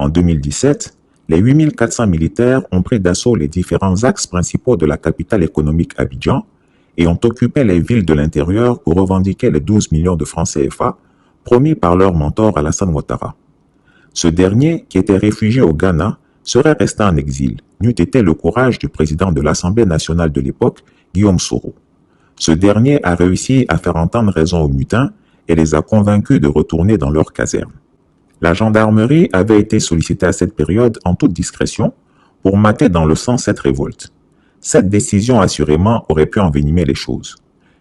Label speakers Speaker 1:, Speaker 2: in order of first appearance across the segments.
Speaker 1: En 2017, les 8400 militaires ont pris d'assaut les différents axes principaux de la capitale économique Abidjan et ont occupé les villes de l'intérieur pour revendiquer les 12 millions de francs CFA promis par leur mentor Alassane Ouattara. Ce dernier, qui était réfugié au Ghana, serait resté en exil, n'eût été le courage du président de l'Assemblée nationale de l'époque, Guillaume Soro. Ce dernier a réussi à faire entendre raison aux mutins et les a convaincus de retourner dans leur caserne. La gendarmerie avait été sollicitée à cette période en toute discrétion pour mater dans le sang cette révolte. Cette décision assurément aurait pu envenimer les choses.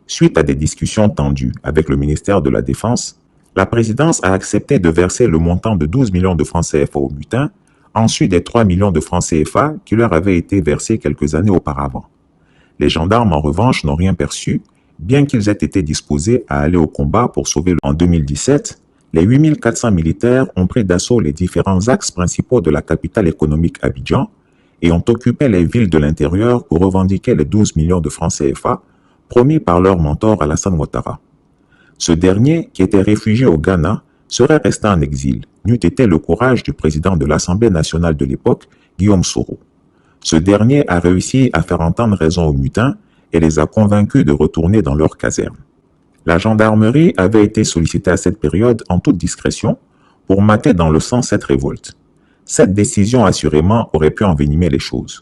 Speaker 1: Suite à des discussions tendues avec le ministère de la Défense, la présidence a accepté de verser le montant de 12 millions de francs CFA aux mutins, ensuite des 3 millions de francs CFA qui leur avaient été versés quelques années auparavant. Les gendarmes, en revanche, n'ont rien perçu, bien qu'ils aient été disposés à aller au combat pour sauver le... En 2017, les 8400 militaires ont pris d'assaut les différents axes principaux de la capitale économique Abidjan et ont occupé les villes de l'intérieur pour revendiquer les 12 millions de francs CFA promis par leur mentor Alassane Ouattara. Ce dernier, qui était réfugié au Ghana, serait resté en exil, n'eût été le courage du président de l'Assemblée nationale de l'époque, Guillaume Soro. Ce dernier a réussi à faire entendre raison aux mutins et les a convaincus de retourner dans leur caserne. La gendarmerie avait été sollicitée à cette période en toute discrétion pour mater dans le sang cette révolte. Cette décision assurément aurait pu envenimer les choses.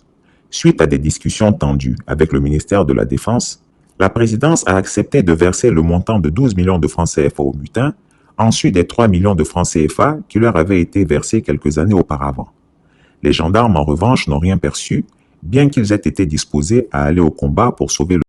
Speaker 1: Suite à des discussions tendues avec le ministère de la Défense, la présidence a accepté de verser le montant de 12 millions de francs CFA aux mutins, ensuite des 3 millions de francs CFA qui leur avaient été versés quelques années auparavant. Les gendarmes, en revanche, n'ont rien perçu, bien qu'ils aient été disposés à aller au combat pour sauver le